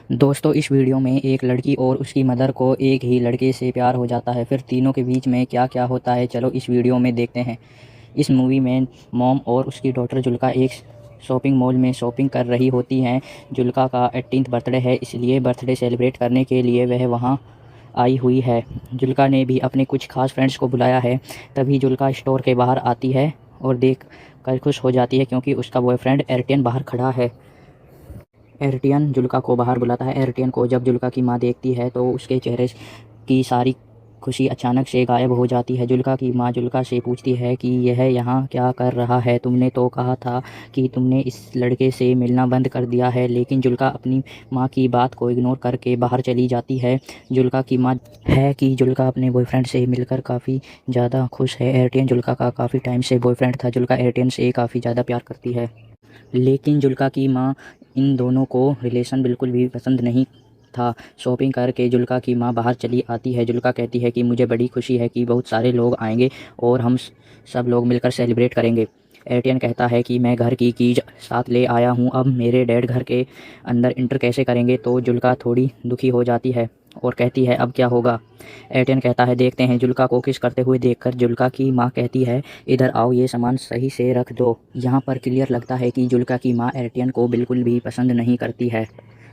दोस्तों इस वीडियो में एक लड़की और उसकी मदर को एक ही लड़के से प्यार हो जाता है। फिर तीनों के बीच में क्या क्या होता है, चलो इस वीडियो में देखते हैं। इस मूवी में मॉम और उसकी डॉटर जुल्का एक शॉपिंग मॉल में शॉपिंग कर रही होती हैं। जुल्का का 18th बर्थडे है, इसलिए बर्थडे सेलिब्रेट करने के लिए वह वहाँ आई हुई है। जुल्का ने भी अपने कुछ खास फ्रेंड्स को बुलाया है। तभी जुल्का स्टोर के बाहर आती है और देख कर खुश हो जाती है क्योंकि उसका बॉयफ्रेंड एर्टियन बाहर खड़ा है। एर्टियन जुल्का को बाहर बुलाता है। एर्टियन को जब जुल्का की माँ देखती है तो उसके चेहरे की सारी खुशी अचानक से गायब हो जाती है। जुल्का की माँ जुल्का से पूछती है कि यह यहाँ क्या कर रहा है, तुमने तो कहा था कि तुमने इस लड़के से मिलना बंद कर दिया है। लेकिन जुल्का अपनी माँ की बात को इग्नोर करके बाहर चली जाती है। जुल्का की माँ है कि जुल्का अपने बॉयफ्रेंड से मिलकर काफ़ी ज़्यादा खुश है। एर्टियन जुल्का का काफ़ी टाइम से बॉयफ्रेंड था। जुल्का एर्टियन से काफ़ी ज़्यादा प्यार करती है, लेकिन जुल्का की माँ इन दोनों को रिलेशन बिल्कुल भी पसंद नहीं था। शॉपिंग करके जुल्का की माँ बाहर चली आती है। जुल्का कहती है कि मुझे बड़ी खुशी है कि बहुत सारे लोग आएंगे और हम सब लोग मिलकर सेलिब्रेट करेंगे। एर्टियन कहता है कि मैं घर की कीज साथ ले आया हूँ, अब मेरे डैड घर के अंदर इंटर कैसे करेंगे। तो जुल्का थोड़ी दुखी हो जाती है और कहती है अब क्या होगा। एर्टियन कहता है देखते हैं। जुल्का को किस करते हुए देखकर जुल्का की माँ कहती है इधर आओ, ये सामान सही से रख दो। यहाँ पर क्लियर लगता है कि जुल्का की माँ एर्टियन को बिल्कुल भी पसंद नहीं करती है,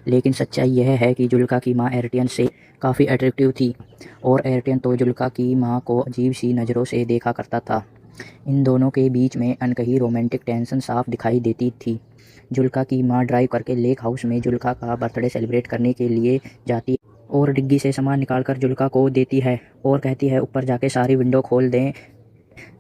लेकिन सच्चाई यह है कि जुल्का की माँ एर्टियन से काफ़ी अट्रैक्टिव थी और एर्टियन तो जुल्का की माँ को अजीब सी नज़रों से देखा करता था। इन दोनों के बीच में अनकही रोमांटिक टेंशन साफ दिखाई देती थी। जुल्का की माँ ड्राइव करके लेक हाउस में जुल्का का बर्थडे सेलिब्रेट करने के लिए जाती और डिग्गी से सामान निकालकर जुल्का को देती है और कहती है ऊपर जाके सारी विंडो खोल दें।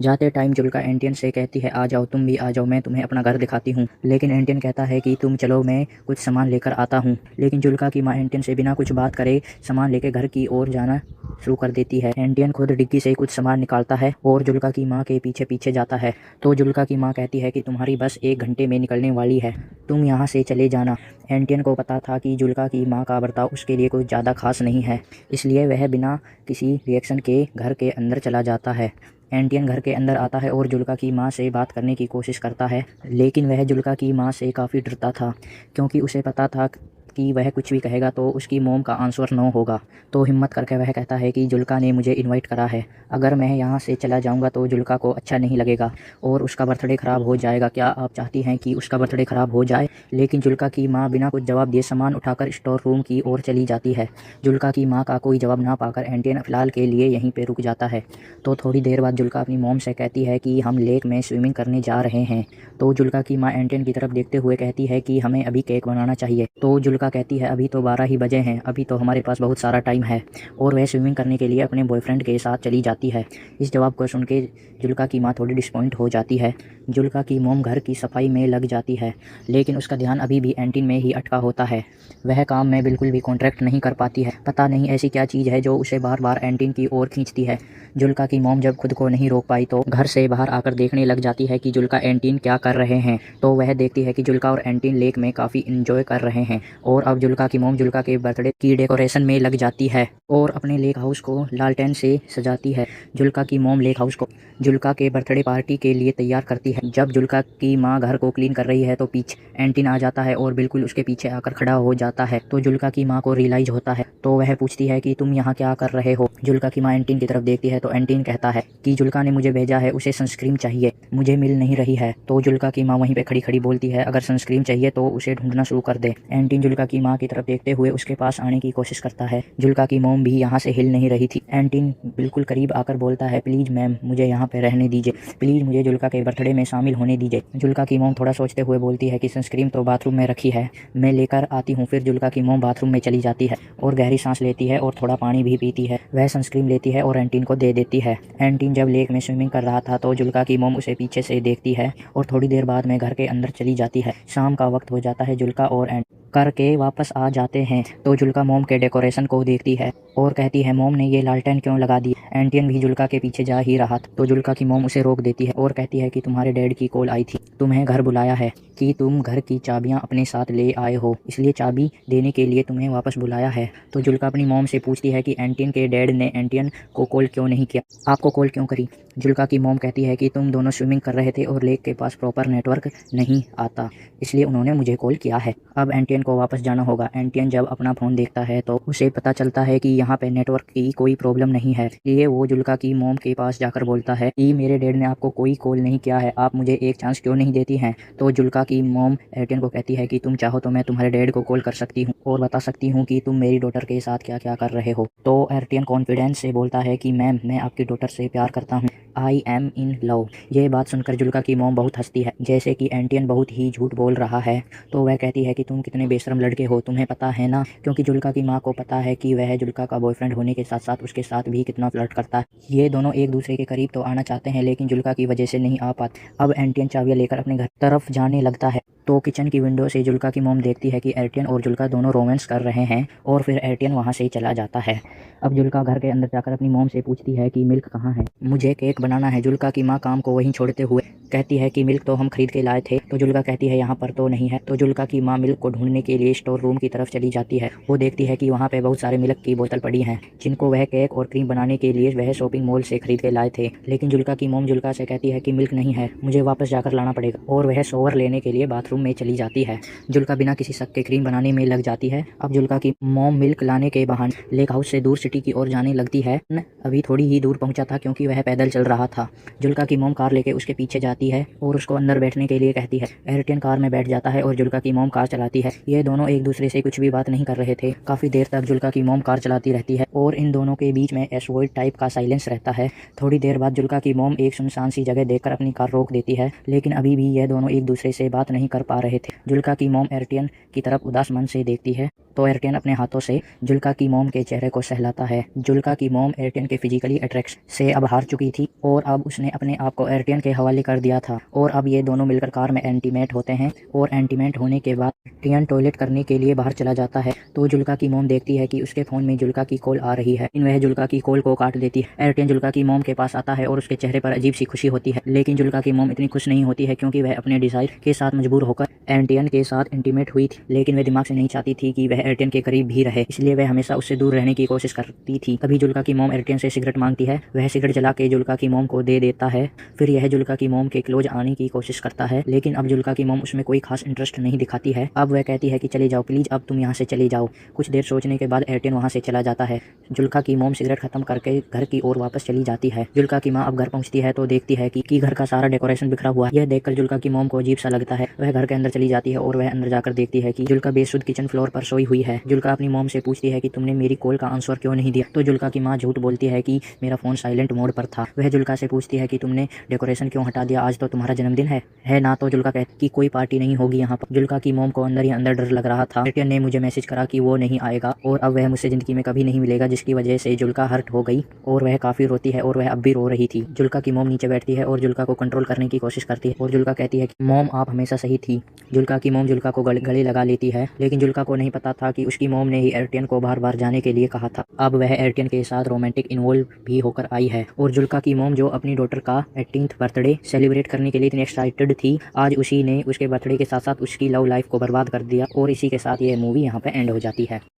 जाते टाइम जुल्का एंटियन से कहती है आ जाओ, तुम भी आ जाओ, मैं तुम्हें अपना घर दिखाती हूँ। लेकिन एंटियन कहता है कि तुम चलो, मैं कुछ सामान लेकर आता हूँ। लेकिन जुल्का की माँ एंटियन से बिना कुछ बात करे सामान लेकर घर की ओर जाना शुरू कर देती है। एंटियन खुद डिग्गी से कुछ सामान निकालता है और जुल्का की माँ के पीछे पीछे जाता है। तो जुल्का की माँ कहती है कि तुम्हारी बस 1 घंटे में निकलने वाली है, तुम यहाँ से चले जाना। एंटियन को पता था कि जुल्का की माँ का बर्ताव उसके लिए कुछ ज़्यादा खास नहीं है, इसलिए वह बिना किसी रिएक्शन के घर के अंदर चला जाता है। एंटियन घर के अंदर आता है और जुल्का की माँ से बात करने की कोशिश करता है, लेकिन वह जुल्का की माँ से काफ़ी डरता था क्योंकि उसे पता था कि वह कुछ भी कहेगा तो उसकी मोम का आंसर नो होगा। तो हिम्मत करके वह कहता है कि जुल्का ने मुझे इनवाइट करा है, अगर मैं यहाँ से चला जाऊँगा तो जुल्का को अच्छा नहीं लगेगा और उसका बर्थडे ख़राब हो जाएगा। क्या आप चाहती हैं कि उसका बर्थडे ख़राब हो जाए? लेकिन जुल्का की माँ बिना कुछ जवाब दिए सामान उठाकर स्टोर रूम की ओर चली जाती है। जुल्का की माँ का कोई जवाब ना पाकर एंटियन फ़िलहाल के लिए यहीं पर रुक जाता है। तो थोड़ी देर बाद जुल्का अपनी मोम से कहती है कि हम लेक में स्विमिंग करने जा रहे हैं। तो जुल्का की माँ एंटियन की तरफ देखते हुए कहती है कि हमें अभी केक बनाना चाहिए। तो जुल्का कहती है अभी तो 12 ही बजे हैं, अभी तो हमारे पास बहुत सारा टाइम है, और वह स्विमिंग करने के लिए अपने बॉयफ्रेंड के साथ चली जाती है। इस जवाब को सुन के जुल्का की माँ थोड़ी डिसपॉइंट हो जाती है। जुल्का की मोम घर की सफाई में लग जाती है, लेकिन उसका ध्यान अभी भी एंटिन में ही अटका होता है। वह काम में बिल्कुल भी कॉन्ट्रैक्ट नहीं कर पाती है। पता नहीं ऐसी क्या चीज़ है जो उसे बार बार एंटिन की ओर खींचती है। जुल्का की मोम जब खुद को नहीं रोक पाई तो घर से बाहर आकर देखने लग जाती है कि जुल्का एंटिन क्या कर रहे हैं। तो वह देखती है कि जुल्का और एंटिन लेक में काफ़ी इंजॉय कर रहे हैं और अब जुल्का की मोम जुल्का के बर्थडे की डेकोरेशन में लग जाती है और अपने लेक हाउस को लालटेन से सजाती है। जुल्का की मोम लेक हाउस को जुल्का के बर्थडे पार्टी के लिए तैयार करती है। जब जुल्का की माँ घर को क्लीन कर रही है तो पीछे एंटिन आ जाता है और बिल्कुल उसके पीछे आकर खड़ा हो जाता है। तो जुल्का की माँ को रियलाइज होता है, तो वह पूछती है कि तुम यहाँ क्या कर रहे हो। जुल्का की माँ एंटिन की तरफ देखती है तो एंटिन कहता है कि जुल्का ने मुझे भेजा है, उसे सनस्क्रीन चाहिए, मुझे मिल नहीं रही है। तो जुल्का की माँ वहीं पे खड़ी खड़ी बोलती है अगर सनस्क्रीन चाहिए तो उसे ढूंढना शुरू कर दे। एंटिन जुल्का की माँ की तरफ देखते हुए उसके पास आने की कोशिश करता है। जुल्का की मोम भी यहाँ से हिल नहीं रही थी। एंटिन बिल्कुल करीब आकर बोलता है प्लीज़ मैम, मुझे यहाँ पे रहने दीजिए, प्लीज़ मुझे जुल्का के बर्थडे में शामिल होने दीजिए। जुल्का की मोम थोड़ा सोचते हुए बोलती है कि सनस्क्रीन तो बाथरूम में रखी है, मैं लेकर आती हूँ। फिर जुल्का की मोम बाथरूम में चली जाती है और गहरी सांस लेती है और थोड़ा पानी भी पीती है। वह सनस्क्रीन लेती है और एंटिन को दे देती है। एंटिन जब लेक में स्विमिंग कर रहा था तो जुल्का की मोम उसे पीछे से देखती है और थोड़ी देर बाद में घर के अंदर चली जाती है। शाम का वक्त हो जाता है। जुल्का और करके वापस आ जाते हैं तो जुल्का मोम के डेकोरेशन को देखती है और कहती है मोम ने ये लालटेन क्यों लगा दी। एंटियन भी जुल्का के पीछे जा ही रहा था तो जुल्का की मोम उसे रोक देती है और कहती है कि तुम्हारे डैड की कॉल आई थी, तुम्हें घर बुलाया है कि तुम घर की चाबियां अपने साथ ले आए हो, इसलिए चाबी देने के लिए तुम्हें वापस बुलाया है। तो जुल्का अपनी मोम से पूछती है कि एंटियन के डैड ने एंटियन को कॉल क्यों नहीं किया, आपको कॉल क्यों करी। जुल्का की मोम कहती है कि तुम दोनों स्विमिंग कर रहे थे और लेक के पास प्रॉपर नेटवर्क नहीं आता, इसलिए उन्होंने मुझे कॉल किया है। अब एंटियन को वापस वापस जाना होगा। एंटियन जब अपना फ़ोन देखता है तो उसे पता चलता है कि यहाँ पे नेटवर्क की कोई प्रॉब्लम नहीं है। ये वो जुल्का की मॉम के पास जाकर बोलता है कि मेरे डैड ने आपको कोई कॉल नहीं किया है, आप मुझे एक चांस क्यों नहीं देती हैं। तो जुल्का की मॉम एंटियन को कहती है कि तुम चाहो तो मैं तुम्हारे डैड को कॉल कर सकती हूँ और बता सकती हूँ कि तुम मेरी डॉटर के साथ क्या क्या कर रहे हो। तो एंटियन कॉन्फिडेंस से बोलता है कि मैम मैं आपकी डॉटर से प्यार करता हूँ, आई एम इन लव। ये बात सुनकर जुल्का की मॉम बहुत हंसती है, जैसे कि एंटियन बहुत ही झूठ बोल रहा है। तो वह कहती है कि तुम कितने बेशरम लड़के हो, तुम्हें पता है ना, क्योंकि जुल्का की माँ को पता है कि वह जुल्का का बॉयफ्रेंड होने के साथ साथ उसके साथ भी कितना फ्लर्ट करता है। ये दोनों एक दूसरे के करीब तो आना चाहते हैं लेकिन जुल्का की वजह से नहीं आ पाते। अब एंटियन चाबियाँ लेकर अपने घर तरफ जाने लगता है तो किचन की विंडो से जुल्का की मॉम देखती है कि एंटियन और जुल्का दोनों रोमांस कर रहे हैं और फिर एंटियन वहाँ से चला जाता है। अब जुल्का घर के अंदर जाकर अपनी मॉम से पूछती है कि मिल्क कहाँ है, मुझे केक बनाना है। जुल्का की माँ काम को वहीं छोड़ते हुए कहती है कि मिल्क तो हम खरीद के लाए थे। तो जुल्का कहती है यहाँ पर तो नहीं है। तो जुल्का की माँ मिल्क को ढूंढने के लिए स्टोर रूम की तरफ चली जाती है। वो देखती है कि वहाँ पे बहुत सारे मिल्क की बोतल पड़ी हैं जिनको वह केक और क्रीम बनाने के लिए वह शॉपिंग मॉल से खरीद के लाए थे। लेकिन जुल्का की मॉम जुल्का से कहती है कि मिल्क नहीं है, मुझे वापस जाकर लाना पड़ेगा और वह शॉवर लेने के लिए बाथरूम में चली जाती है। जुल्का बिना किसी शक के क्रीम बनाने में लग जाती है। अब जुल्का की मॉम मिल्क लाने के बहाने लेक हाउस से दूर सिटी की ओर जाने लगती है। अभी थोड़ी ही दूर पहुंचा था क्योंकि वह पैदल चल रहा था। जुल्का की मॉम कार लेके उसके पीछे जाती है और उसको अंदर बैठने के लिए कहती है। एंटियन कार में बैठ जाता है और जुल्का की मॉम कार चलाती है। ये दोनों एक दूसरे से कुछ भी बात नहीं कर रहे थे। काफी देर तक जुल्का की मॉम कार चलाती रहती है और इन दोनों के बीच में एसवॉइड टाइप का साइलेंस रहता है। थोड़ी देर बाद जुल्का की मॉम एक सुनसान सी जगह देखकर अपनी कार रोक देती है, लेकिन अभी भी यह दोनों एक दूसरे से बात नहीं कर पा रहे थे। जुल्का की मॉम एंटियन की तरफ उदास मन से देखती है तो एंटियन अपने हाथों से जुल्का की मॉम के चेहरे को सहलाता है। जुल्का की मॉम एंटियन के फिजिकली अट्रैक्शन से अब हार चुकी थी और अब उसने अपने आप को एंटियन के हवाले कर दिया था और अब ये दोनों मिलकर कार में इंटीमेट होते हैं और इंटीमेट होने के बाद एंटियन टॉयलेट करने के लिए बाहर चला जाता है। तो जुल्का की मॉम देखती है कि उसके फोन में जुल्का की कॉल आ रही है। वह जुल्का की कॉल को काट देती है। एंटियन जुल्का की मॉम के पास आता है और उसके चेहरे पर अजीब सी खुशी होती है, लेकिन जुल्का की मॉम इतनी खुश नहीं होती है क्योंकि वह अपने डिजायर के साथ मजबूर होकर एंटियन के साथ इंटीमेट हुई थी। लेकिन वह दिमाग से नहीं चाहती थी कि वह एंटियन के करीब भी रहे, इसलिए वह हमेशा उससे दूर रहने की कोशिश करती थी। तभी जुल्का की मॉम एंटियन से सिगरेट मांगती है। वह सिगरेट जला के जुल्का की मॉम को दे देता है। फिर यह जुल्का की मॉम के क्लोज आने की कोशिश करता है, लेकिन अब जुल्का की मॉम उसमें कोई खास इंटरेस्ट नहीं दिखाती है। अब वह कहती है कि चले जाओ प्लीज, अब तुम यहाँ से चले जाओ। कुछ देर सोचने के बाद एंटियन वहाँ से चला जाता है। जुल्का की मॉम सिगरेट खत्म करके घर की ओर वापस चली जाती है। जुल्का की माँ अब घर पहुंचती है तो देखती है कि घर का सारा डेकोरेशन बिखरा हुआ है। यह देखकर जुल्का की मॉम को अजीब सा लगता है। वह घर के अंदर चली जाती है और वह अंदर जाकर देखती है कि जुल्का बेसुध किचन फ्लोर पर सोई हुई है। जुल्का अपनी मॉम से पूछती है कि तुमने मेरी कॉल का आंसर क्यों नहीं दिया। तो जुल्का की माँ झूठ बोलती है कि मेरा फोन साइलेंट मोड पर था। वह जुल्का से पूछती है कि तुमने डेकोरेशन क्यों हटा दिया, आज तो तुम्हारा जन्मदिन है ना। तो जुल्का कहती कि कोई पार्टी नहीं होगी यहाँ पर। जुल्का की मॉम को अंदर ही अंदर डर लग रहा था। एंटियन ने मुझे मैसेज करा कि वो नहीं आएगा और अब वह मुझसे जिंदगी में कभी नहीं मिलेगा, जिसकी वजह से जुल्का हर्ट हो गई और वह काफी रोती है और वह अब भी रो रही थी। जुल्का की मॉम नीचे बैठती है और जुल्का को कंट्रोल करने की कोशिश करती है और जुल्का कहती है कि मॉम आप हमेशा सही थी। जुल्का की मॉम जुल्का को गले लगा लेती है, लेकिन जुल्का को नहीं पता था कि उसकी मॉम ने ही एंटियन को बार बार जाने के लिए कहा था। अब वह एंटियन के साथ रोमांटिक इन्वॉल्व भी होकर आई है और जुल्का की मॉम जो अपनी डॉटर का 18th बर्थडे सेलिब्रेट करने के लिए इतनी एक्साइटेड थी, आज उसी ने उसके बर्थडे के साथ साथ उसकी लव लाइफ को बर्बाद कर दिया। और इसी के साथ ये मूवी यहाँ पे एंड हो जाती है।